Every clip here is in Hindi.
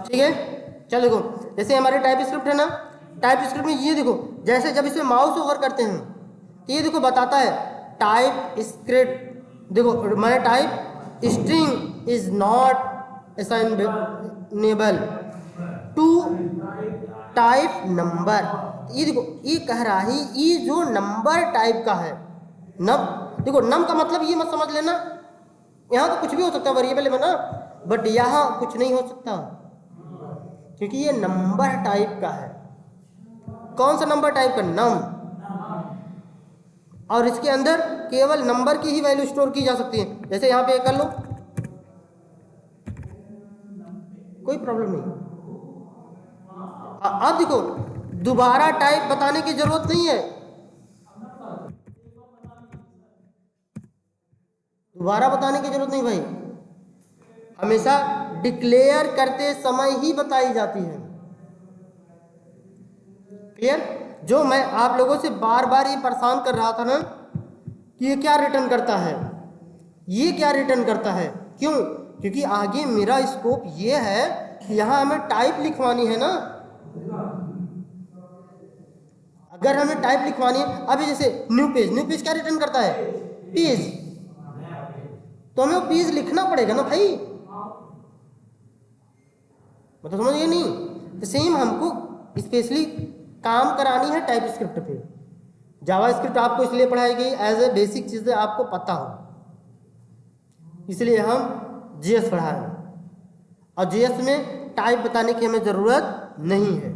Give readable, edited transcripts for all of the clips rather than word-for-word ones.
ठीक है। चलो देखो, जैसे हमारे टाइप स्क्रिप्ट है ना, टाइप स्क्रिप्ट में ये देखो, जैसे जब इसमें माउस ओवर करते हैं तो ये देखो बताता है टाइप स्क्रिप्ट, देखो मैंने type string is not assignable to type number. ये देखो ये कह रहा है ये जो नंबर टाइप का है, नम, देखो नम का मतलब ये मत समझ लेना यहाँ तो कुछ भी हो सकता है वेरिएबल में ना, बट यहाँ कुछ नहीं हो सकता क्योंकि ये नंबर टाइप का है। कौन सा नंबर टाइप का? नम। और इसके अंदर केवल नंबर की ही वैल्यू स्टोर की जा सकती है। जैसे यहाँ पे कर लो, कोई प्रॉब्लम नहीं। अब देखो दोबारा टाइप बताने की जरूरत नहीं है, दोबारा बताने की जरूरत नहीं भाई, हमेशा डिक्लेयर करते समय ही बताई जाती है। क्लियर? जो मैं आप लोगों से बार बार ये परेशान कर रहा था ना कि ये क्या रिटर्न करता है, ये क्या रिटर्न करता है, क्यों? क्योंकि आगे मेरा स्कोप ये है कि यहाँ हमें टाइप लिखवानी है ना। अगर हमें टाइप लिखवानी है, अभी जैसे न्यू पेज, न्यू पेज क्या रिटर्न करता है? पेज। तो हमें वो पेज लिखना पड़ेगा ना भाई, मतलब समझ गए नहीं? तो सेम हमको स्पेशली काम करानी है टाइप स्क्रिप्ट पे। जावा स्क्रिप्ट आपको इसलिए पढ़ाई गई एज ए बेसिक चीज़ें आपको पता हो, इसलिए हम जीएस पढ़ा रहे हैं। और जीएस में टाइप बताने की हमें ज़रूरत नहीं है,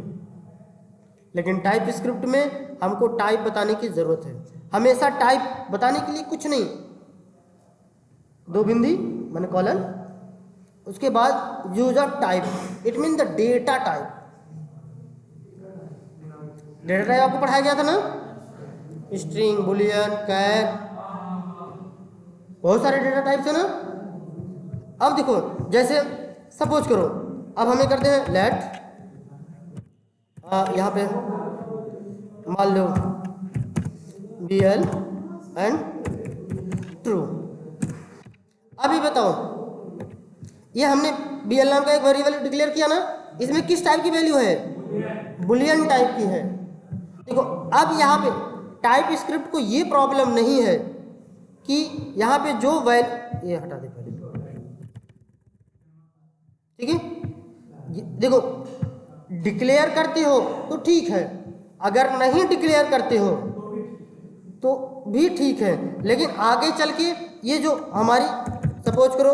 लेकिन टाइप स्क्रिप्ट में हमको टाइप बताने की ज़रूरत है। हमेशा टाइप बताने के लिए कुछ नहीं, दो बिंदी माने कॉलन, उसके बाद user type, it mean the data type. Data type आपको पढ़ाया गया था ना, स्ट्रिंग, बुलियन, कैर, बहुत सारे डेटा टाइप्स है ना। अब देखो जैसे सपोज करो, अब हमें करते हैं लेट, यहाँ पे मान लो BL एंड ट्रू। अभी बताओ, ये हमने BL नाम का एक वेरिएबल डिक्लेयर किया ना, इसमें किस टाइप की वैल्यू है? बुलियन टाइप की है। देखो अब यहाँ पे टाइप स्क्रिप्ट को ये प्रॉब्लम नहीं है कि यहाँ पे जो वैल्यू, ये हटा दे पहले, ठीक है। देखो डिक्लेयर करते हो तो ठीक है, अगर नहीं डिक्लेयर करते हो तो भी ठीक है, लेकिन आगे चल के ये जो हमारी सपोज करो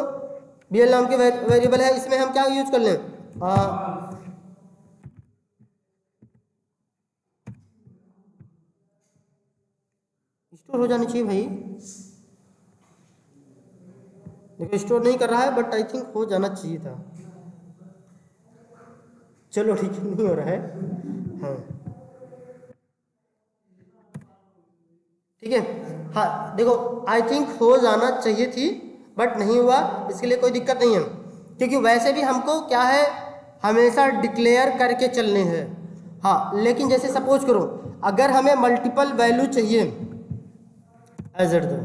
BL नाम के वेरिएबल है, इसमें हम क्या यूज कर लें? स्टोर हो जानी चाहिए भाई, देखो स्टोर नहीं कर रहा है बट आई थिंक हो जाना चाहिए था। चलो ठीक है, नहीं हो रहा है, हाँ ठीक है। हाँ देखो आई थिंक हो जाना चाहिए थी बट नहीं हुआ, इसके लिए कोई दिक्कत नहीं है, क्योंकि वैसे भी हमको क्या है, हमेशा डिक्लेयर करके चलने हैं। हाँ लेकिन जैसे सपोज करो अगर हमें मल्टीपल वैल्यू चाहिए, एज एट दो,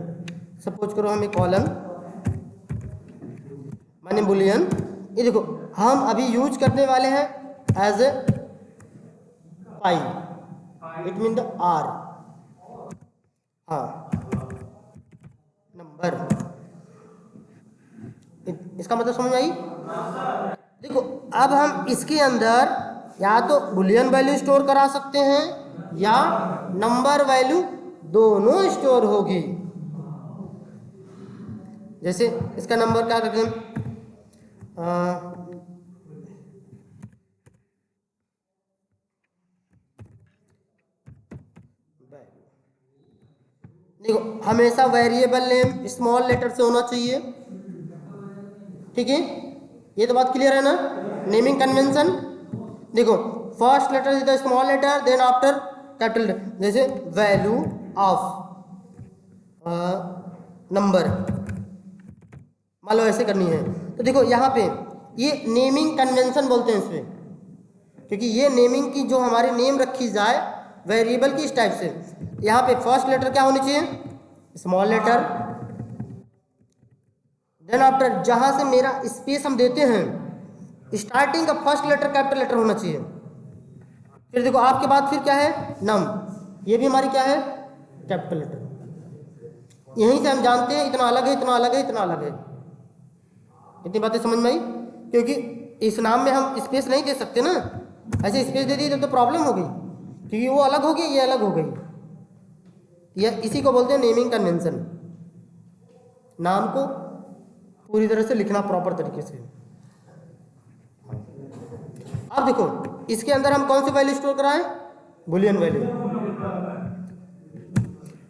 सपोज करो हमें कॉलम माने बुलियन, ये देखो हम अभी यूज करने वाले हैं as a pi, it mean the R, हाँ नंबर, इसका मतलब समझ में आई? देखो अब हम इसके अंदर या तो बुलियन वैल्यू स्टोर करा सकते हैं या नंबर वैल्यू, दोनों स्टोर होगी। जैसे इसका नंबर क्या करते हैं, देखो हमेशा वेरिएबल नेम स्मॉल लेटर से होना चाहिए, ठीक है, ये तो बात क्लियर है ना। नेमिंग कन्वेंशन देखो first letter is the small letter then after capital, जैसे वैल्यू ऑफ नंबर, मान लो ऐसे करनी है। तो देखो यहाँ पे ये नेमिंग कन्वेंशन बोलते हैं इसमें, क्योंकि ये नेमिंग की जो हमारी नेम रखी जाए वेरिएबल की इस टाइप से, यहाँ पे फर्स्ट लेटर क्या होनी चाहिए? स्मॉल लेटर, देन आफ्टर जहाँ से मेरा स्पेस हम देते हैं स्टार्टिंग का फर्स्ट लेटर कैपिटल लेटर होना चाहिए। फिर देखो आपके बाद फिर क्या है, नम, ये भी हमारी क्या है, कैपिटल लेटर। यहीं से हम जानते हैं इतना अलग है, इतना अलग है, इतना अलग है। इतनी बातें समझ में आई? क्योंकि इस नाम में हम स्पेस नहीं दे सकते ना, ऐसे स्पेस दे दी तो प्रॉब्लम हो गई, क्योंकि वो अलग हो गई, ये अलग हो गई। या इसी को बोलते हैं नेमिंग कन्वेंशन, नाम को पूरी तरह से लिखना प्रॉपर तरीके से। अब देखो इसके अंदर हम कौन सी वैल्यू स्टोर कराएं, बुलियन वैल्यू।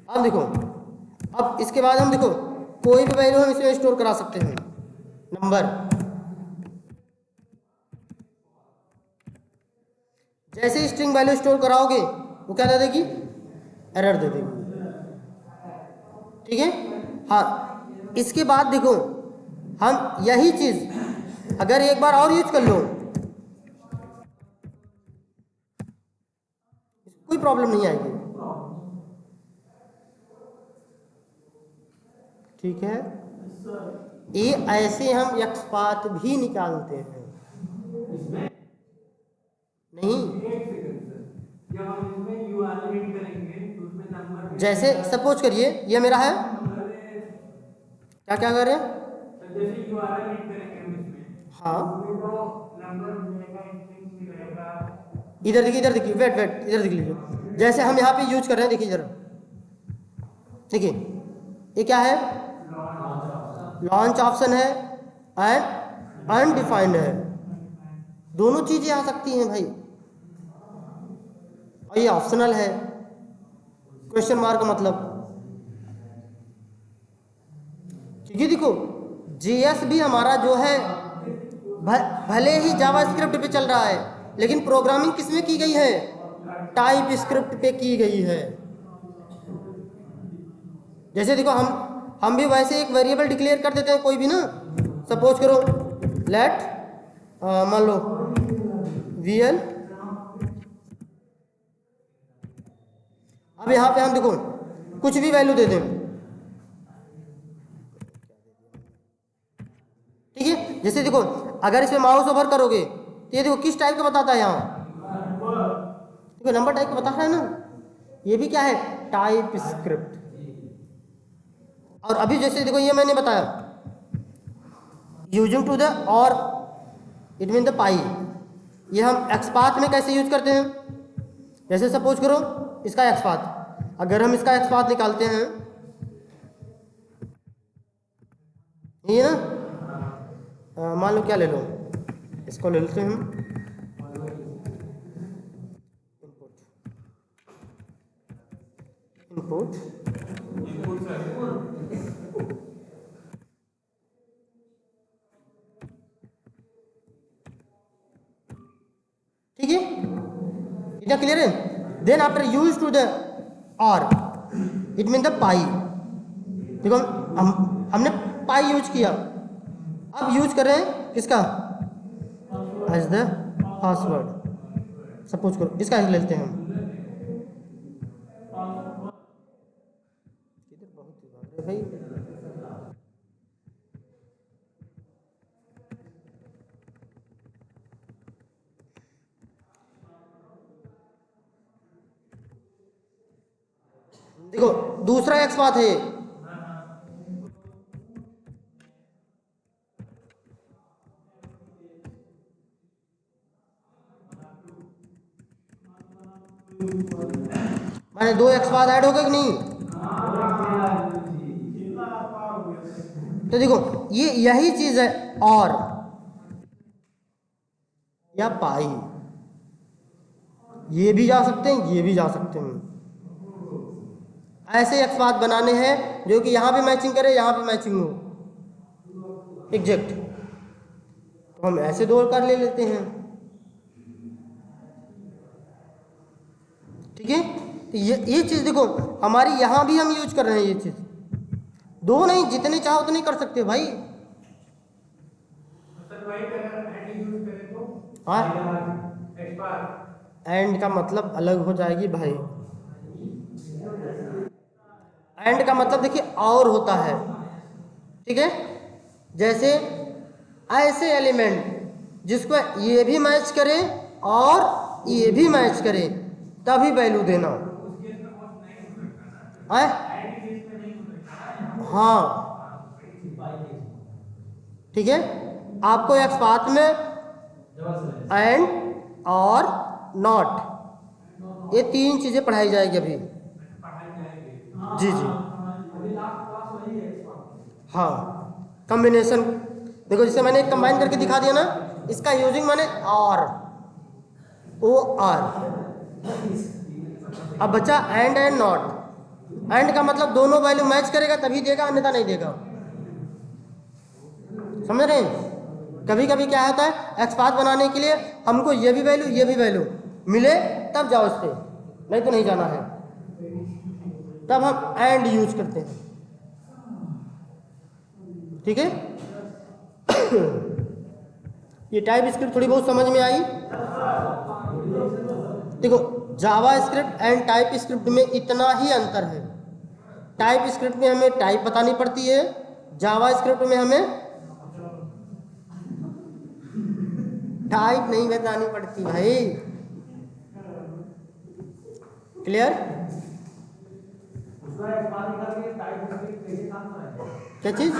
अब देखो, अब इसके बाद हम देखो कोई भी वैल्यू हम इसमें स्टोर करा सकते हैं। नंबर, जैसे स्ट्रिंग वैल्यू स्टोर कराओगे वो क्या दे देगी, एरर दे देगी। ठीक है। हाँ, इसके बाद देखो हम यही चीज अगर एक बार और यूज कर लो, कोई प्रॉब्लम नहीं आएगी। ठीक है। ये ऐसे हम एक्सपाथ भी निकालते हैं। नहीं, जैसे सपोज करिए ये मेरा है, क्या क्या कर रहे हैं, हाँ इधर देखिए, इधर देखिए, वेट वेट, इधर देख लीजिए। जैसे हम यहाँ पे यूज कर रहे हैं, देखिए जरा, देखिए ये क्या है, लॉन्च ऑप्शन है एंड अनडिफाइंड है। दोनों चीजें आ सकती हैं भाई, और ये ऑप्शनल है, क्वेश्चन मार्क मतलब। क्योंकि देखो जीएस भी हमारा जो है भले ही जावास्क्रिप्ट पे चल रहा है, लेकिन प्रोग्रामिंग किसमें की गई है, टाइप स्क्रिप्ट पे की गई है। जैसे देखो हम भी वैसे एक वेरिएबल डिक्लेयर कर देते हैं कोई भी ना, सपोज करो लेट मान लो वीएल। अब यहाँ पे हम देखो कुछ भी वैल्यू दे दें, ठीक है। जैसे देखो अगर इसमें माउस ओवर करोगे तो ये देखो किस टाइप का बताता है, यहाँ देखो नंबर टाइप का बता रहा है ना, ये भी क्या है, टाइप स्क्रिप्ट। और अभी जैसे देखो ये मैंने बताया यूजिंग टू द और इट मीन द पाई, ये हम एक्सपाथ में कैसे यूज करते हैं। जैसे सपोज करो इसका एक्सपाथ, अगर हम इसका एक्सपाथ निकालते हैं, ये ना मान लो क्या ले लो, इसको ले लेते हैं हम इनपुट, ठीक है, इतना क्लियर है। Then after use to the और इट मीन द पाई, देखो हमने पाई यूज किया, अब यूज कर रहे हैं किसका, एज द पासवर्ड। सपोज करो इसका ले लेते हैं हम, बहुत भाई देखो दूसरा एक्स बात है, माने 2x बाद ऐड होगा कि नहीं। तो देखो ये यही चीज है, और या पाई, ये भी जा सकते हैं, ये भी जा सकते हैं। ऐसे एक्स बात बनाने हैं जो कि यहां पे मैचिंग करे, यहां पे मैचिंग हो एग्जैक्ट, तो हम ऐसे दो कर ले लेते हैं। ठीक है, तो ये चीज देखो हमारी यहां भी हम यूज कर रहे हैं, ये चीज दो नहीं, जितने चाहो उतने कर सकते हो भाई। हाँ, एंड का मतलब अलग हो जाएगी भाई। एंड का मतलब देखिए और होता है, ठीक है। जैसे ऐसे एलिमेंट जिसको ये भी मैच करे और ये भी मैच करे तभी वैल्यू देना है। हाँ ठीक है, आपको एक्स पाथ में एंड और नॉट ये तीन चीजें पढ़ाई जाएगी अभी। जी जी हाँ, कॉम्बिनेशन देखो, जैसे मैंने एक कंबाइन करके दिखा दिया ना, इसका यूजिंग माने और ओ आर। अब बच्चा एंड एंड नॉट। एंड का मतलब दोनों वैल्यू मैच करेगा तभी देगा, अन्यथा नहीं देगा। समझ रहे हैं? कभी कभी क्या होता है, एक्स पाथ बनाने के लिए हमको ये भी वैल्यू मिले तब जाओ इस पे, नहीं तो नहीं जाना है। तब हम एंड यूज करते हैं। ठीक है ये टाइप स्क्रिप्ट थोड़ी बहुत समझ में आई। देखो जावा स्क्रिप्ट एंड टाइप स्क्रिप्ट में इतना ही अंतर है। टाइप स्क्रिप्ट में हमें टाइप बतानी पड़ती है, जावा स्क्रिप्ट में हमें टाइप नहीं बतानी पड़ती भाई। क्लियर? क्या चीज?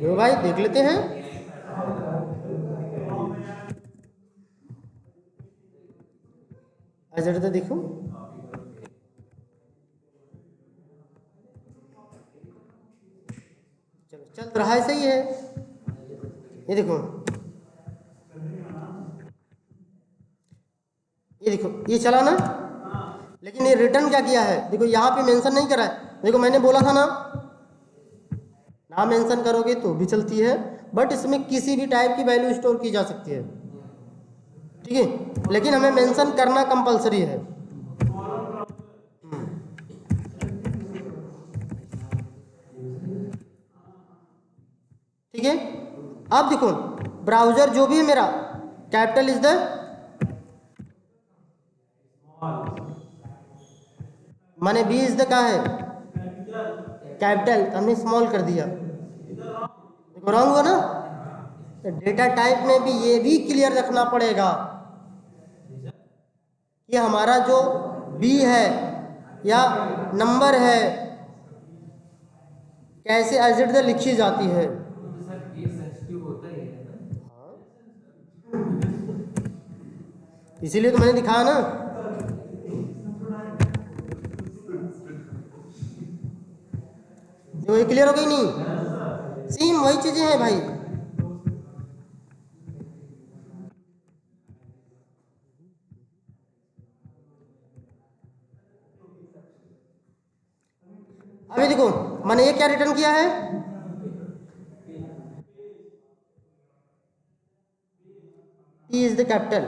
यो भाई देख लेते हैं। जरा तो देखो, चलो चल तो रहा है, सही है। ये देखो, ये देखो, ये चला ना, लेकिन ये रिटर्न क्या किया है देखो, यहाँ पे मेंशन नहीं करा है। देखो मैंने बोला था ना, ना मेंशन करोगे तो भी चलती है, बट इसमें किसी भी टाइप की वैल्यू स्टोर की जा सकती है। ठीक है, लेकिन हमें मेंशन करना कंपलसरी है। ठीक है, अब देखो ब्राउजर जो भी है मेरा, कैपिटल इज द माने बी इज द क्या है, कैपिटल, हमने स्मॉल कर दिया। देखो रॉन्ग हुआ ना, तो डेटा टाइप में भी ये भी क्लियर रखना पड़ेगा कि हमारा जो बी है या नंबर है कैसे एज इट द लिखी जाती है। इसीलिए तो मैंने दिखाया ना। तो ये क्लियर हो गई नहीं? सेम वही चीजें हैं भाई। अभी देखो मैंने ये क्या रिटर्न किया है, P इज द कैपिटल।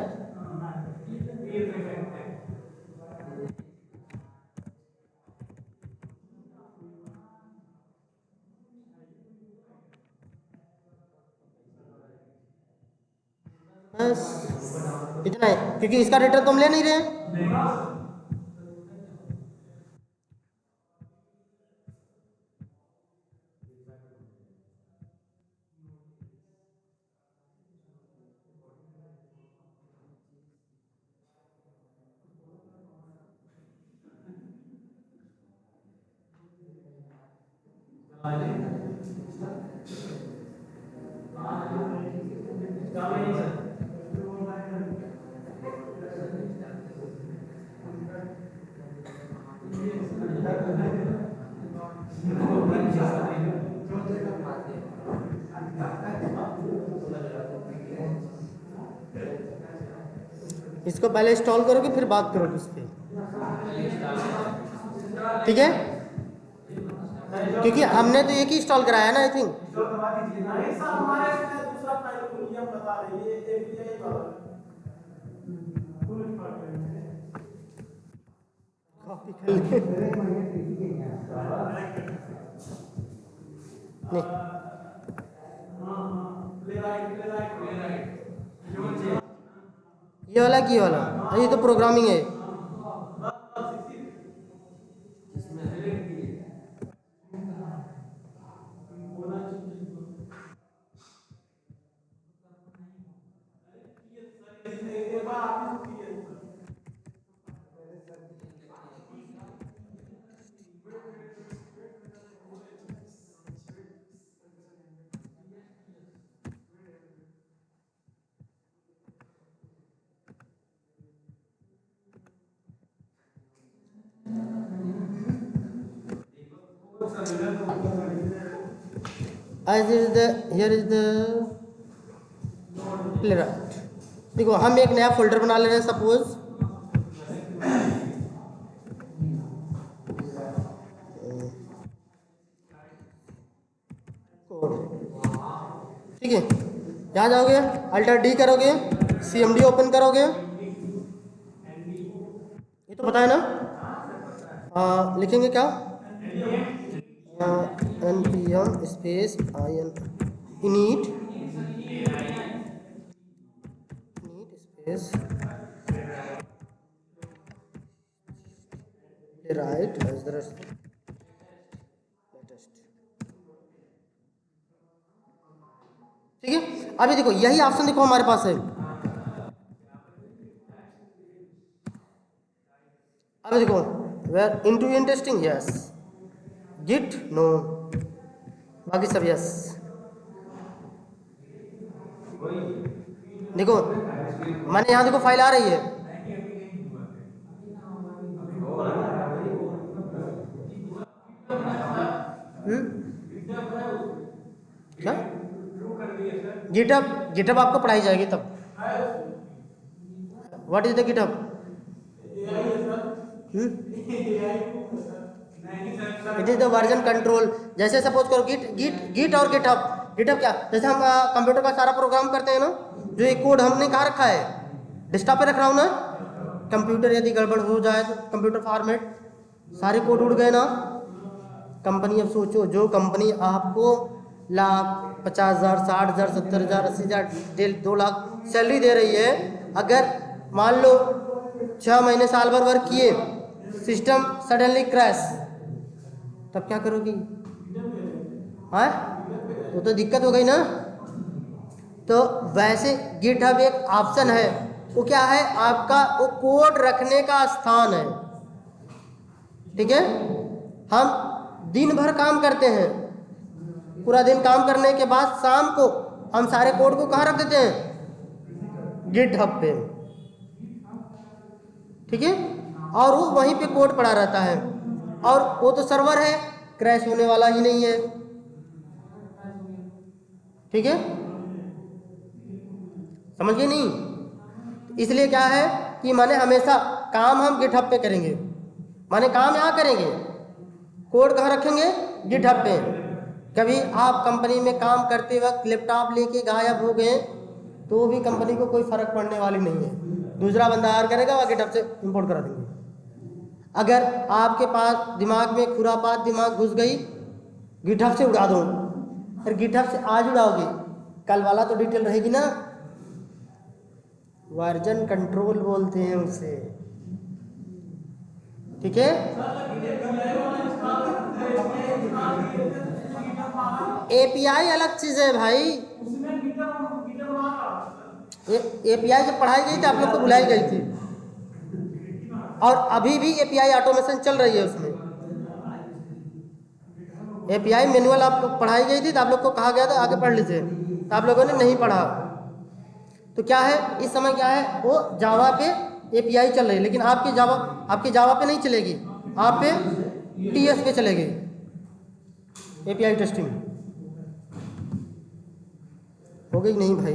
बस इतना है, क्योंकि इसका रिटर्न तो हम ले नहीं रहे। इसको पहले इंस्टॉल करोगे फिर बात करोगे इस पर। ठीक है, क्योंकि हमने तो एक ही इंस्टॉल कराया ना, आई थिंक। कॉपी कर ले नहीं, ये वाला की वाला, ये तो प्रोग्रामिंग है। As is the here is the Playwright. देखो हम एक नया फोल्डर बना ले रहे हैं सपोज, ठीक है। यहाँ जाओगे, अल्टर डी करोगे, CMD ओपन करोगे, ये तो पता है ना। लिखेंगे क्या, npm space init space write as the latest. ठीक है, अभी देखो यही ऑप्शन देखो हमारे पास है। अभी देखो where into testing yes, git no, बाकी सब यस। देखो मैंने यहाँ देखो फाइल आ रही है, क्या गिटहब आपको पढ़ाई जाएगी तब। What is the GitHub? It is the version control. जैसे सपोज करो गिट और गिटहब क्या, जैसे हम कंप्यूटर का सारा प्रोग्राम करते हैं ना, जो एक कोड हमने कहाँ रखा है, डेस्कटॉप पे रख रहा हूँ ना। कंप्यूटर यदि गड़बड़ हो जाए तो कंप्यूटर फॉर्मेट सारे कोड उड़ गए ना। कंपनी, अब सोचो जो कंपनी आपको लाख 50,000 60,000 70,000 80,000 2 लाख सैलरी दे रही है, अगर मान लो 6 महीने साल भर वर्क किए, सिस्टम सडनली क्रैश, तब क्या करोगी? हाँ तो दिक्कत हो गई ना। तो वैसे गिटहब एक ऑप्शन है, वो क्या है, आपका वो कोड रखने का स्थान है। ठीक है, हम दिन भर काम करते हैं, पूरा दिन काम करने के बाद शाम को हम सारे कोड को कहाँ रख देते हैं? गिटहब पे। ठीक है, और वो वहीं पे कोड पड़ा रहता है, और वो तो सर्वर है, क्रैश होने वाला ही नहीं है। ठीक है, समझ गए नहीं? इसलिए क्या है कि माने हमेशा काम हम गिटहब पे करेंगे, माने काम यहाँ करेंगे, कोड कहाँ रखेंगे? गिटहब पे। कभी आप कंपनी में काम करते वक्त लैपटॉप लेके गायब हो गए तो भी कंपनी को कोई फर्क पड़ने वाली नहीं है, दूसरा बंदा हायर करेगा, वह गिटहब से इंपोर्ट करा देंगे। अगर आपके पास दिमाग में खुरापात दिमाग घुस गई, गिटहब से उड़ा दो, फिर गिटहब से आज उड़ाओगे, कल वाला तो डिटेल रहेगी ना। वर्जन कंट्रोल बोलते हैं उसे। ठीक है, एपीआई अलग चीज है भाई। एपीआई जब पढ़ाई गई थी आप लोग को बुलाई गई थी, और अभी भी एपीआई ऑटोमेशन चल रही है उसमें। एपीआई मैनुअल आप लोग पढ़ाई गई थी तो आप लोग को कहा गया था आगे पढ़ लीजिए, तो आप लोगों ने नहीं पढ़ा। तो क्या है इस समय, क्या है वो जावा पे एपीआई चल रही है, लेकिन आपकी जावा पे नहीं चलेगी, आप पे टीएस पे चलेगी एपीआई टेस्टिंग। हो गई नहीं भाई?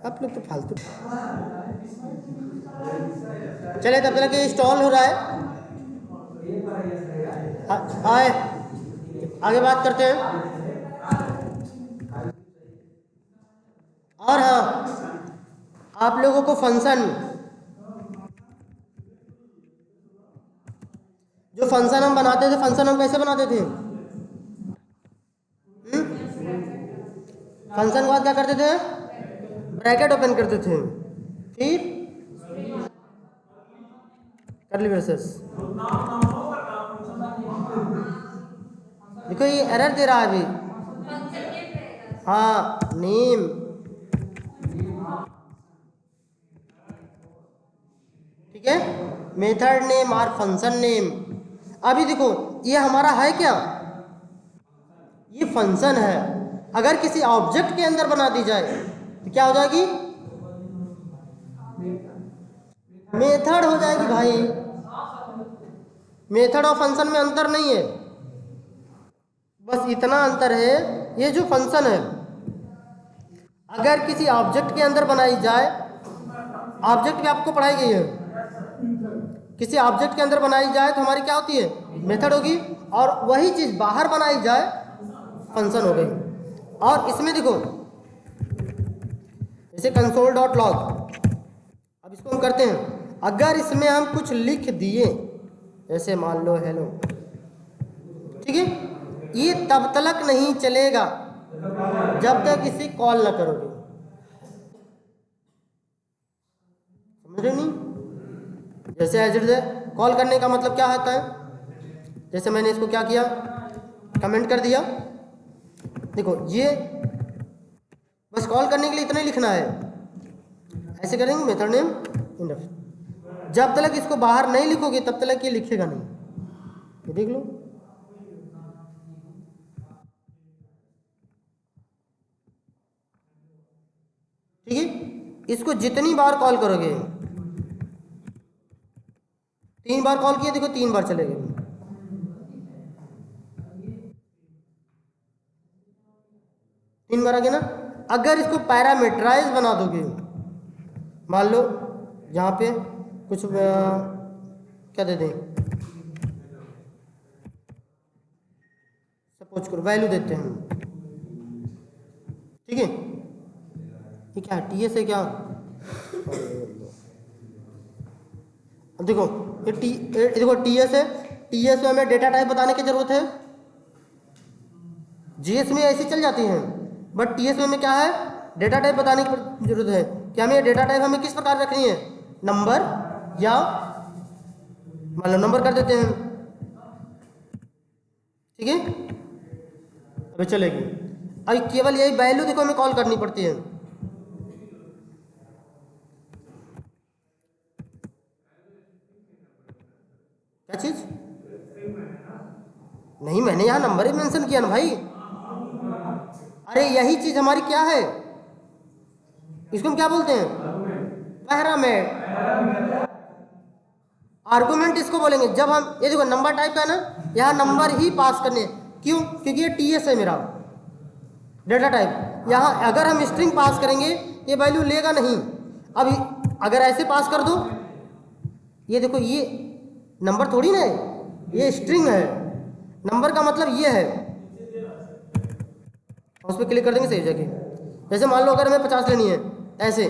आप लोग तो फालतू। चले तब तक इंस्टॉल हो रहा है, आए आगे बात करते हैं। और हाँ, आप लोगों को फंक्शन, जो फंक्शन हम बनाते थे, फंक्शन हम कैसे बनाते थे? फंक्शन के बाद क्या करते थे? ब्रैकेट ओपन करते थे, फिर कर्ली ब्रेसेस। देखो ये एरर दे रहा है अभी। हाँ, नेम, ठीक है, मेथड नेम और फंक्शन नेम। अभी देखो ये हमारा है क्या? ये फंक्शन है। अगर किसी ऑब्जेक्ट के अंदर बना दी जाए तो क्या हो जाएगी? मेथड हो जाएगी भाई, मेथड और फंक्शन में अंतर नहीं है, बस इतना अंतर है, ये जो फंक्शन है अगर किसी ऑब्जेक्ट के अंदर बनाई जाए, ऑब्जेक्ट भी आपको पढ़ाई गई है, किसी ऑब्जेक्ट के अंदर बनाई जाए तो हमारी क्या होती है, मेथड होगी, और वही चीज़ बाहर बनाई जाए फंक्शन हो गई। और इसमें देखो जैसे कंसोल डॉट लॉग, अब इसको हम करते हैं, अगर इसमें हम कुछ लिख दिए जैसे मान लो हेलो, ठीक है, ये तब तक नहीं चलेगा जब तक इसे कॉल ना करोगे, समझ रहे नहीं। जैसे एज इट इज कॉल करने का मतलब क्या होता है, जैसे मैंने इसको क्या किया, कमेंट कर दिया, देखो ये बस कॉल करने के लिए इतना ही लिखना है, ऐसे करेंगे मेथड नेम इंडेक्स, जब तक इसको बाहर नहीं लिखोगे तब तक ये लिखेगा नहीं, ये देख लो, ठीक है। इसको जितनी बार कॉल करोगे, 3 बार कॉल किए, देखो 3 बार चलेगा, 3 बार आ गया ना। अगर इसको पैरामीटराइज बना दोगे, मान लो यहाँ पे कुछ क्या दे दें, सपोज करो वैल्यू देते हैं, ठीक है, ये क्या है, टीएस है क्या, अब देखो ये देखो टीएस है, टीएस में हमें डेटा टाइप बताने की जरूरत है, जीएस में ऐसी चल जाती हैं, बट टीएस में हमें क्या है, डेटा टाइप बताने की जरूरत है कि हमें ये डेटा टाइप हमें किस प्रकार रखनी है, नंबर, या मान लो नंबर कर देते हैं, ठीक है, अभी चलेगी। अब केवल यही वैल्यू देखो हमें कॉल करनी पड़ती है, क्या चीज, नहीं मैंने यहाँ नंबर ही मेंशन किया ना भाई, अरे यही चीज हमारी क्या है, इसको हम क्या बोलते हैं, पैरामीटर, आर्गुमेंट इसको बोलेंगे। जब हम ये देखो नंबर टाइप है ना, यहाँ नंबर ही पास करने हैं, क्यों, क्योंकि ये टीएस है मेरा डेटा टाइप, यहाँ अगर हम स्ट्रिंग पास करेंगे ये वैल्यू लेगा नहीं। अभी अगर ऐसे पास कर दो, ये देखो ये नंबर थोड़ी ना है, ये स्ट्रिंग है, नंबर का मतलब ये है, उस पर क्लिक कर देंगे सही जगह। जैसे मान लो अगर हमें 50 लेनी है ऐसे,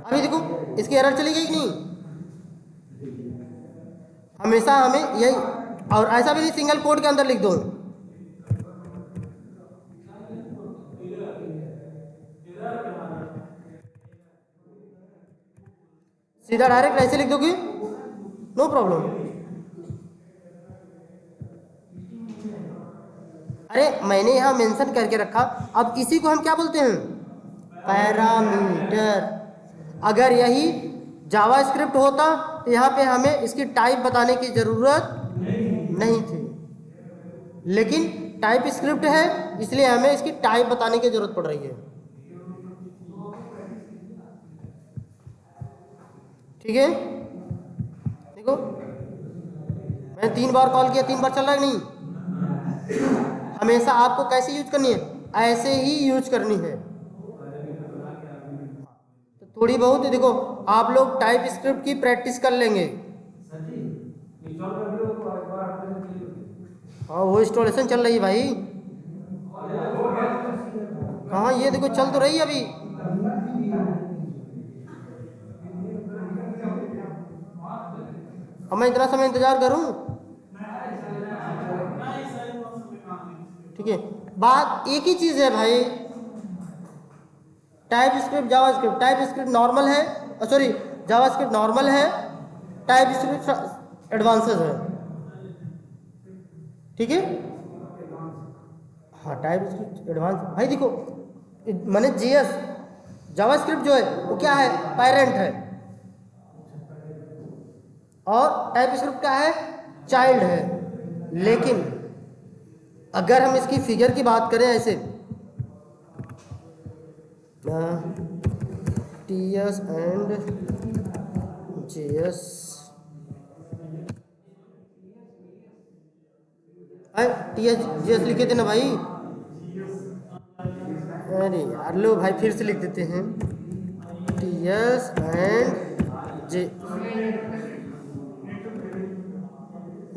अभी देखो इसकी एरर चली गई कि नहीं, हमेशा हमें यही, और ऐसा भी नहीं सिंगल कोड के अंदर लिख दो, सीधा डायरेक्ट ऐसे लिख दोगे, नो प्रॉब्लम। अरे मैंने यहाँ मेंशन करके रखा, अब इसी को हम क्या बोलते हैं, पैरामीटर। अगर यही जावास्क्रिप्ट होता तो यहाँ पे हमें इसकी टाइप बताने की ज़रूरत नहीं थी, लेकिन टाइप स्क्रिप्ट है इसलिए हमें इसकी टाइप बताने की ज़रूरत पड़ रही है, ठीक है। देखो मैंने 3 बार कॉल किया, 3 बार चल रहा है कि नहीं, हमेशा आपको कैसे यूज करनी है, ऐसे ही यूज करनी है। तो थोड़ी बहुत देखो आप लोग टाइप स्क्रिप्ट की प्रैक्टिस कर लेंगे, हाँ वो इंस्टॉलेशन चल रही है भाई, हाँ ये देखो चल तो रही है अभी, अब मैं इतना समय इंतजार करूं, ठीक है। बात एक ही चीज़ है भाई, type script JavaScript, type script normal है, सॉरी जावास्क्रिप्ट नॉर्मल है, टाइप स्क्रिप्ट एडवांसेस है, ठीक है। हाँ टाइप स्क्रिप्ट एडवांस भाई, देखो मैंने जीएस जावास्क्रिप्ट जो है वो क्या है, पेरेंट है, और टाइप स्क्रिप्ट क्या है, चाइल्ड है। लेकिन अगर हम इसकी फिगर की बात करें ऐसे, टीएस एंड JS TS लिखे थे ना भाई। अरे यार लो भाई फिर से लिख देते हैं TS एंड J।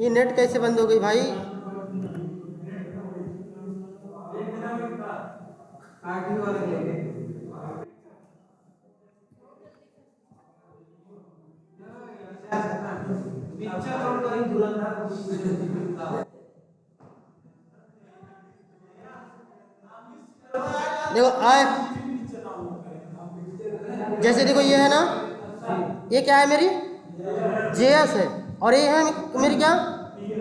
ये नेट कैसे बंद हो गई भाई? देखो आए, जैसे देखो ये है ना, ये क्या है मेरी JS है और ये है मेरी क्या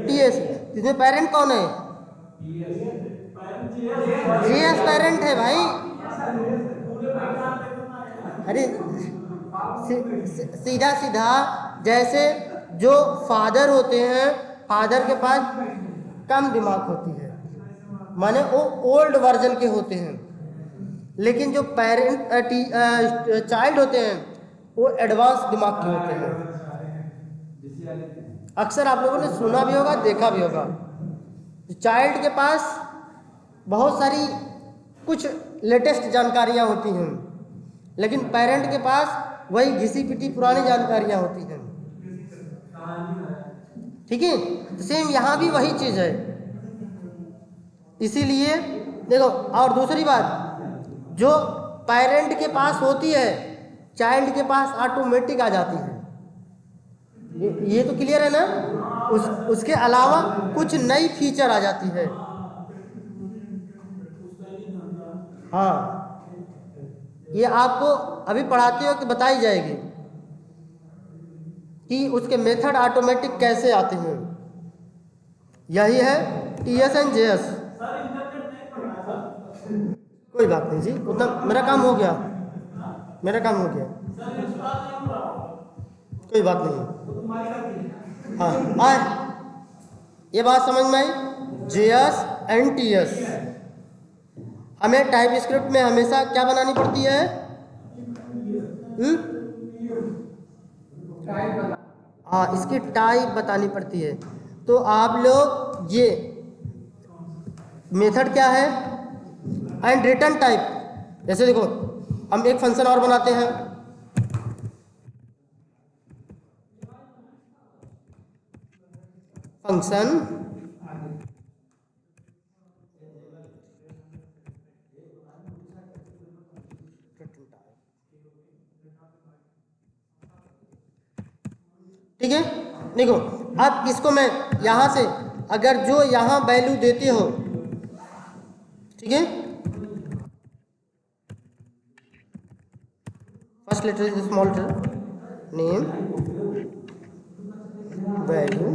TS है। इसमें पेरेंट कौन है? JS पेरेंट है भाई। अरे सीधा सीधा जैसे जो फादर होते हैं, फादर के पास कम दिमाग होती है, माने वो ओल्ड वर्जन के होते हैं, लेकिन जो पेरेंट चाइल्ड होते हैं वो एडवांस दिमाग के होते हैं। अक्सर आप लोगों ने सुना भी होगा, देखा भी होगा, चाइल्ड के पास बहुत सारी कुछ लेटेस्ट जानकारियां होती हैं, लेकिन पेरेंट के पास वही घिसी पिटी पुरानी जानकारियां होती हैं। ठीक है, तो सेम यहाँ भी वही चीज़ है। इसीलिए देखो, और दूसरी बात जो पेरेंट के पास होती है चाइल्ड के पास ऑटोमेटिक आ जाती है। ये तो क्लियर है ना? उसके अलावा कुछ नई फीचर आ जाती है। हाँ, ये आपको अभी पढ़ाते हो कि बताई जाएगी कि उसके मेथड ऑटोमेटिक कैसे आते हैं। यही है TS एंड JS। कोई बात नहीं जी, उतना मेरा काम हो गया, मेरा काम हो गया, कोई बात नहीं। हाँ आए, ये बात समझ में आई? JS एंड TS हमें टाइप स्क्रिप्ट में हमेशा क्या बनानी पड़ती है? हाँ, इसकी टाइप बतानी पड़ती है। तो आप लोग ये मेथड क्या है एंड रिटर्न टाइप। जैसे देखो हम एक फंक्शन और बनाते हैं, फंक्शन ठीक है। देखो अब इसको मैं यहाँ से अगर जो यहाँ वैल्यू देते हो, ठीक है, first letter is small letter, name value.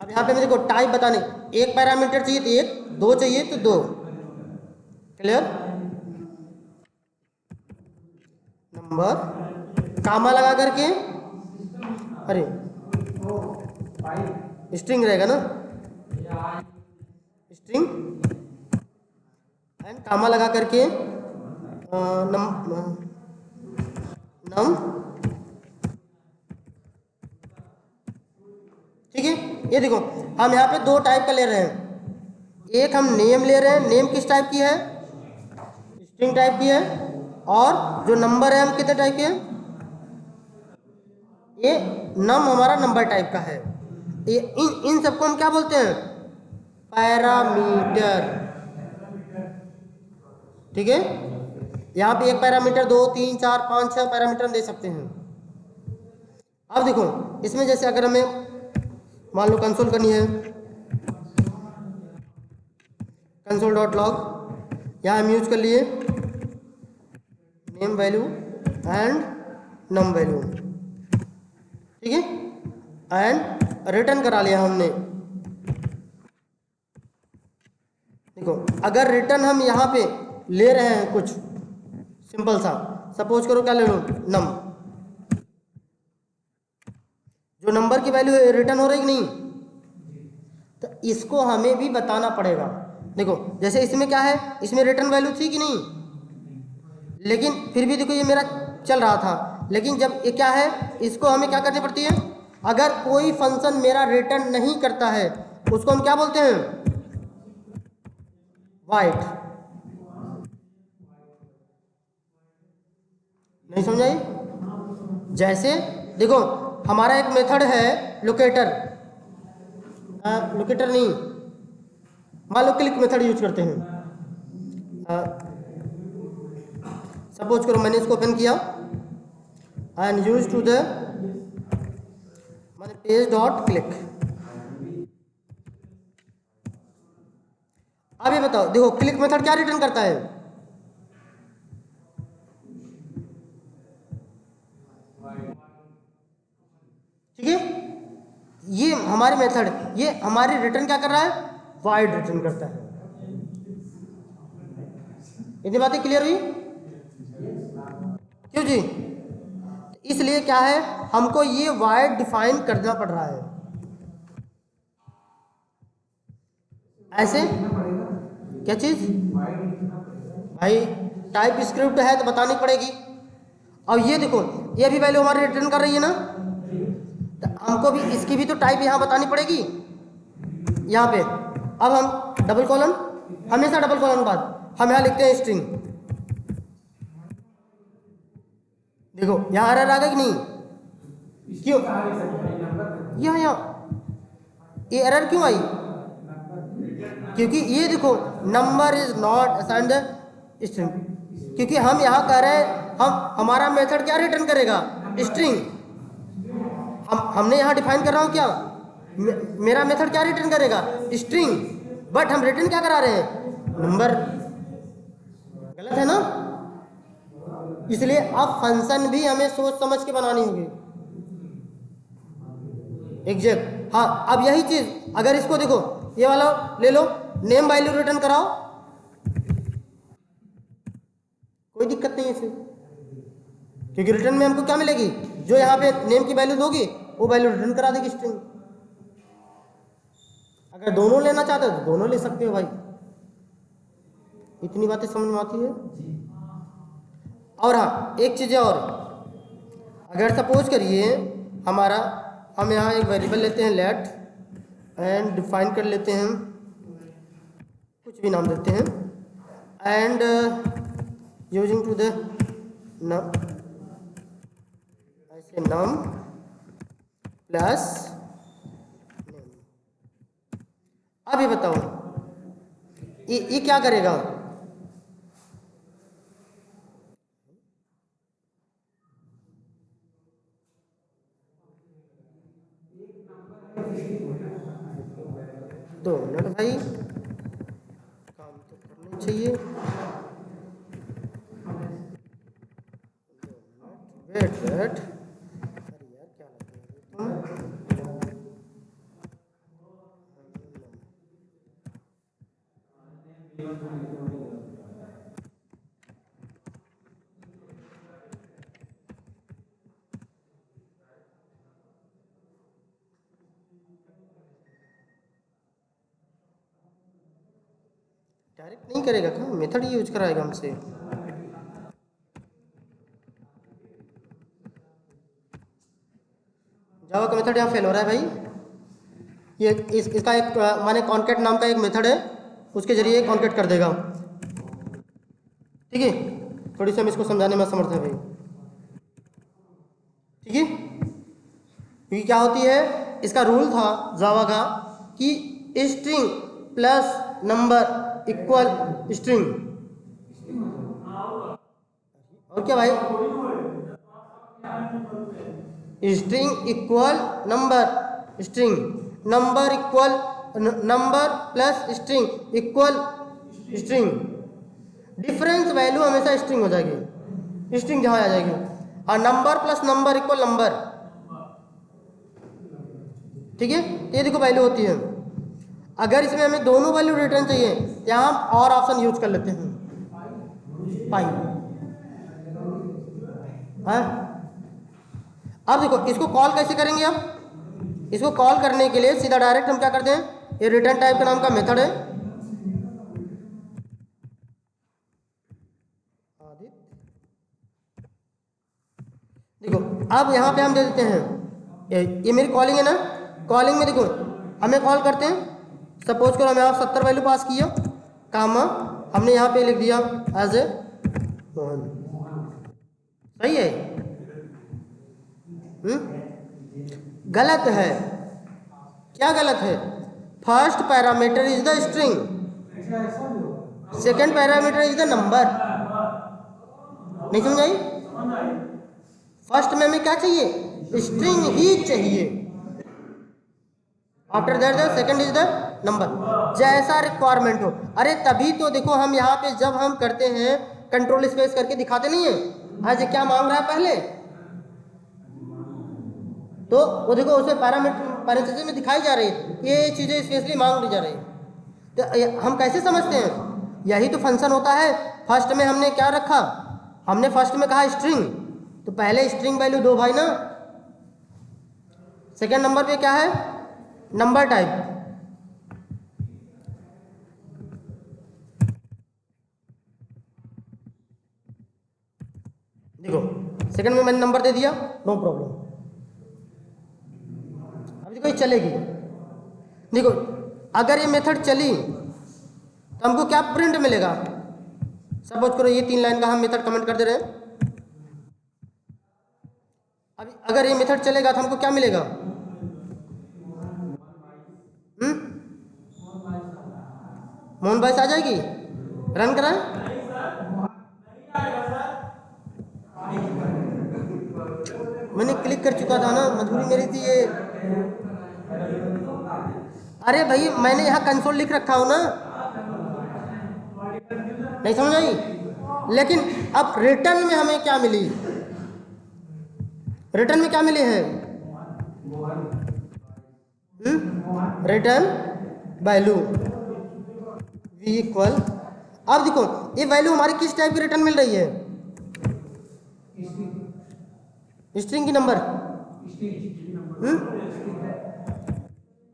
अब यहाँ पे मेरे को टाइप बताने, एक पैरामीटर चाहिए तो एक, दो चाहिए तो दो, क्लियर? नंबर कामा लगा करके, अरे स्ट्रिंग रहेगा ना, स्ट्रिंग एंड कामा लगा करके नम ठीक है। ये देखो हम यहाँ पे दो टाइप का ले रहे हैं, एक हम नेम ले रहे हैं, नेम किस टाइप की है? स्ट्रिंग टाइप की है, और जो नंबर है हम कितने टाइप के हैं? ये नम हमारा नंबर टाइप का है। ये इन सबको हम क्या बोलते हैं? पैरामीटर। ठीक है, यहाँ पे एक पैरामीटर, दो, तीन, चार, पाँच, छह पैरामीटर हम दे सकते हैं। अब देखो इसमें जैसे अगर हमें मान लो कंसोल करनी है, कंसोल डॉट लॉग, यहाँ हम यूज कर लिए name value and num value, ठीक है, एंड रिटर्न करा लिया हमने। देखो अगर रिटर्न हम यहाँ पे ले रहे हैं कुछ सिंपल सा, सपोज करो क्या ले लो, नम, जो नंबर की वैल्यू रिटर्न हो रही कि नहीं, तो इसको हमें भी बताना पड़ेगा। देखो जैसे इसमें क्या है, इसमें रिटर्न वैल्यू थी कि नहीं, लेकिन फिर भी देखो ये मेरा चल रहा था, लेकिन जब ये क्या है, इसको हमें क्या करनी पड़ती है, अगर कोई फंक्शन मेरा रिटर्न नहीं करता है उसको हम क्या बोलते हैं, वाइड। नहीं समझाई? जैसे देखो हमारा एक मेथड है लोकेटर, लोकेटर नहीं, मान लो क्लिक मेथड यूज करते हैं। सपोज करो मैंने इसको ओपन किया एंड यूज टू द माने पेज डॉट क्लिक। अब ये बताओ, देखो क्लिक मेथड क्या रिटर्न करता है, ठीक है, ये हमारे मेथड, ये हमारे रिटर्न क्या कर रहा है, वाइड रिटर्न करता है। इतनी बातें क्लियर हुई? क्यों जी? इसलिए क्या है, हमको ये वाइड डिफाइन करना पड़ रहा है। ऐसे क्या चीज भाई, टाइप स्क्रिप्ट है तो बतानी पड़ेगी। अब ये देखो ये भी वैल्यू हमारी रिटर्न कर रही है ना, तो हमको भी इसकी भी तो टाइप यहाँ बतानी पड़ेगी यहाँ पे। अब हम डबल कॉलन, हमेशा डबल कॉलन बाद हम यहाँ लिखते हैं स्ट्रिंग। देखो यहाँ एरर आ गया कि नहीं, क्यों यहाँ ये एरर क्यों आई, क्योंकि ये देखो number is not assigned string, क्योंकि हम यहाँ कह रहे हैं हमारा मेथड क्या रिटर्न करेगा, स्ट्रिंग। हमने यहाँ डिफाइन कर रहा हूँ क्या, मेरा मेथड क्या रिटर्न करेगा, स्ट्रिंग, बट हम रिटर्न क्या करा रहे हैं, नंबर। गलत है ना? इसलिए अब फंक्शन भी हमें सोच समझ के बनानी होगी एग्जैक्ट। हाँ अब यही चीज अगर इसको देखो, ये वाला ले लो, नेम वैल्यू रिटर्न कराओ, कोई दिक्कत नहीं है इसे, क्योंकि रिटर्न में हमको क्या मिलेगी, जो यहाँ पे नेम की वैल्यू दोगी वो वैल्यू रिटर्न करा देगी स्ट्रिंग। अगर दोनों लेना चाहते हो तो दोनों ले सकते हो भाई। इतनी बातें समझ में आती है? और हाँ एक चीज़ और, अगर सपोज करिए हमारा, हम यहाँ एक वेरिएबल लेते हैं लेट एंड डिफाइन कर लेते हैं, कुछ भी नाम देते हैं, एंड यूजिंग टू द नम, ऐसे नम प्लस। अब ये बताओ ये क्या करेगा, दो मिनट भाई, काम तो करना चाहिए, वेट वेट, अरे यार क्या लगता है डायरेक्ट नहीं करेगा, क्या मेथड ही यूज कराएगा हमसे। जावा का मेथड यहाँ फेल हो रहा है भाई। ये इसका एक माने कॉन्केट नाम का एक मेथड है, उसके जरिए कॉन्केट कर देगा, ठीक है। थोड़ी सी हम इसको समझाने में समर्थ है भाई, ठीक है। क्योंकि क्या होती है, इसका रूल था जावा का कि string plus number equal string, और क्या भाई, string equal number, string number equal number plus string equal string. Difference value हमेशा स्ट्रिंग हो जाएगी, स्ट्रिंग जहाँ आ जाएगी, और number plus number equal number, ठीक है। ये देखो वैल्यू होती है। अगर इसमें हमें दोनों वैल्यू रिटर्न चाहिए, यहाँ हम और ऑप्शन यूज कर लेते हैं, पाई। हाँ अब देखो इसको कॉल कैसे करेंगे, अब इसको कॉल करने के लिए सीधा डायरेक्ट हम क्या करते हैं, ये रिटर्न टाइप का नाम का मेथड है, देखो अब यहाँ पे हम दे देते हैं, ये मेरी कॉलिंग है ना, कॉलिंग में देखो हमें कॉल करते हैं, सपोज करो हमें आप 70 वैल्यू पास किया, कामा हमने यहाँ पे लिख दिया एज ए मोहन, सही है? गलत है, क्या गलत है? First parameter is the string, second parameter is the number. नहीं समझाई? फर्स्ट में हमें क्या चाहिए? स्ट्रिंग ही चाहिए, after that the second is the number, जैसा रिक्वायरमेंट हो। अरे तभी तो देखो हम यहाँ पे जब हम करते हैं कंट्रोल स्पेस करके दिखाते नहीं है, आज क्या मांग रहा है पहले, तो वो देखो उसे पैरेंथेसिस में दिखाई जा रही है, ये चीज़ें स्पेशली मांग ली जा रही है। तो हम कैसे समझते हैं? यही तो फंक्शन होता है। फर्स्ट में हमने क्या रखा? हमने फर्स्ट में कहा स्ट्रिंग, तो पहले स्ट्रिंग वैल्यू दो भाई ना। सेकेंड नंबर पे क्या है? Number type. देखो सेकेंड में मैंने नंबर दे दिया, नो प्रॉब्लम। अब देखो ये चलेगी, देखो अगर ये मेथड चली तो हमको क्या प्रिंट मिलेगा? सपोज करो ये 3 लाइन का हम मेथड कमेंट कर दे रहे हैं। अभी अगर ये मेथड चलेगा तो हमको क्या मिलेगा? मोहन बाइस आ जाएगी, रन कराएं। मैंने क्लिक कर चुका था ना, मजबूरी मेरी थी ये। अरे भाई मैंने यहाँ कंसोल लिख रखा हूँ ना, नहीं समझ आई? लेकिन अब रिटर्न में हमें क्या मिली? रिटर्न में क्या मिले हैं? रिटर्न वैल्यू v इक्वल, अब देखो ये वैल्यू हमारी किस टाइप की रिटर्न मिल रही है? स्ट्रिंग की नंबर,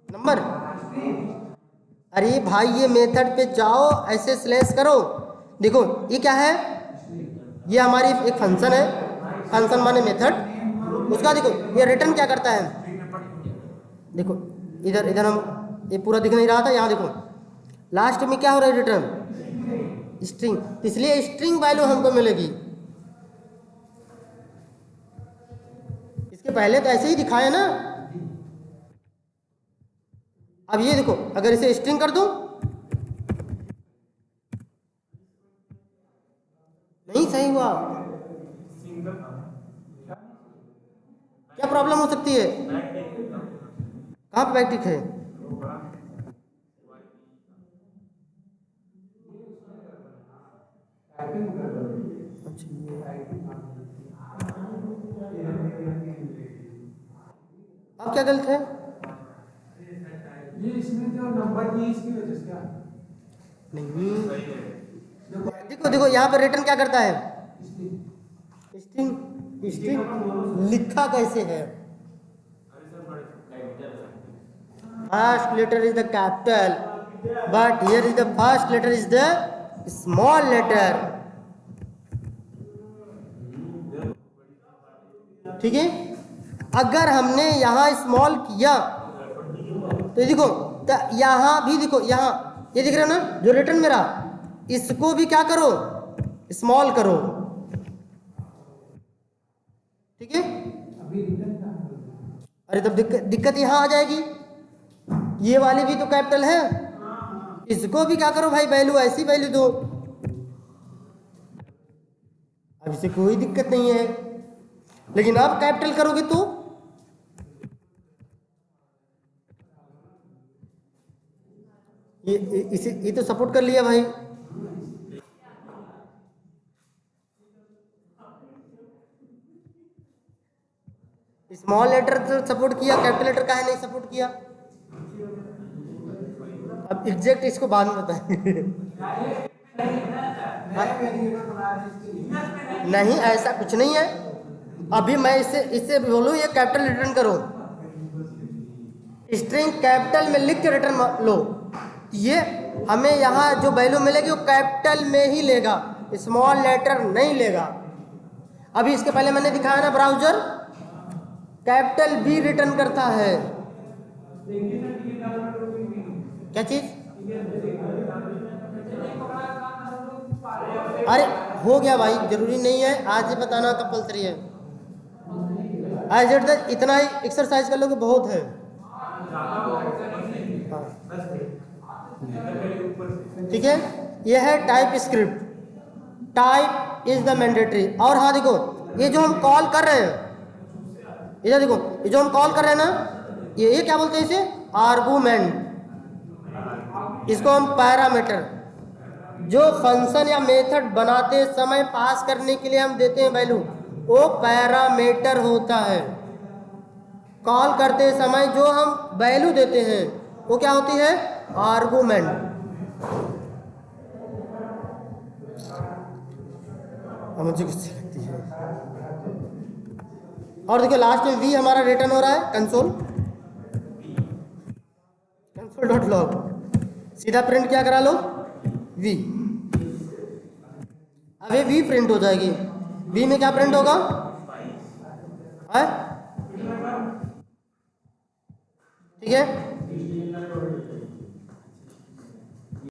नंबर। अरे भाई ये मेथड पे जाओ, ऐसे स्लैश करो, देखो ये क्या है? ये हमारी एक फंक्शन है, फंक्शन माने मेथड। उसका देखो ये रिटर्न क्या करता है, देखो इधर इधर हम ये पूरा दिख नहीं रहा था, यहाँ देखो लास्ट में क्या हो रहा है? रिटर्न स्ट्रिंग, इसलिए स्ट्रिंग वैल्यू हमको मिलेगी। इसके पहले तो ऐसे ही दिखाया ना। अब ये देखो अगर इसे स्ट्रिंग कर दूं, नहीं सही हुआ, क्या प्रॉब्लम हो सकती है? कहाँ पे बैकटिक है? अब क्या गलत है? ये इसमें जो नंबर की इसकी वजह से क्या नहीं, देखो देखो यहाँ पर रिटर्न क्या करता है? स्ट्रिंग, स्ट्रिंग लिखा कैसे है? First letter is the capital, but here is the first letter is the small letter. ठीक है, अगर हमने यहाँ स्मॉल किया तो देखो तो यहाँ भी देखो, यहाँ ये दिख रहा है ना जो रिटर्न मेरा, इसको भी क्या करो? स्मॉल करो। ठीक है, अरे तब दिक्कत यहाँ आ जाएगी, ये वाली भी तो कैपिटल है, इसको भी क्या करो भाई? वैल्यू ऐसी वैल्यू दो। अब इसे कोई दिक्कत नहीं है, लेकिन अब कैपिटल करोगे तो ये तो सपोर्ट कर लिया भाई। स्मॉल लेटर तो सपोर्ट किया, कैपिटल लेटर का है नहीं सपोर्ट किया। अब एग्जैक्ट इसको बाद में बताएंगे। नहीं ऐसा कुछ नहीं है, अभी मैं इससे बोलूँ ये कैपिटल रिटर्न करो, स्ट्रिंग कैपिटल में लिख के रिटर्न लो, ये हमें यहाँ जो वैल्यू मिलेगी वो कैपिटल में ही लेगा, स्मॉल लेटर नहीं लेगा। अभी इसके पहले मैंने दिखाया ना, ब्राउजर कैपिटल बी रिटर्न करता है। क्या चीज? अरे हो गया भाई, जरूरी नहीं है आज ही बताना कंपलसरी है। आज तक इतना ही एक्सरसाइज कर लोगे बहुत है। हाँ। ठीक है, यह है type script. Type is the mandatory. और हाँ देखो, ये जो हम कॉल कर रहे हैं, इधर देखो, ये जो हम कॉल कर रहे हैं ना, ये क्या बोलते हैं इसे? आर्गूमेंट। इसको हम पैरामीटर, जो फंक्शन या मेथड बनाते समय पास करने के लिए हम देते हैं वैल्यू, वो पैरामीटर होता है। कॉल करते समय जो हम वैल्यू देते हैं वो क्या होती है? आर्गूमेंट। मुझे गुस्से लगती है। और देखो लास्ट में वी हमारा रिटर्न हो रहा है कंसोल डॉट लॉग। सीधा प्रिंट क्या करा लो? वी। अब ये वी प्रिंट हो जाएगी। वी में क्या प्रिंट होगा? है? ठीक है।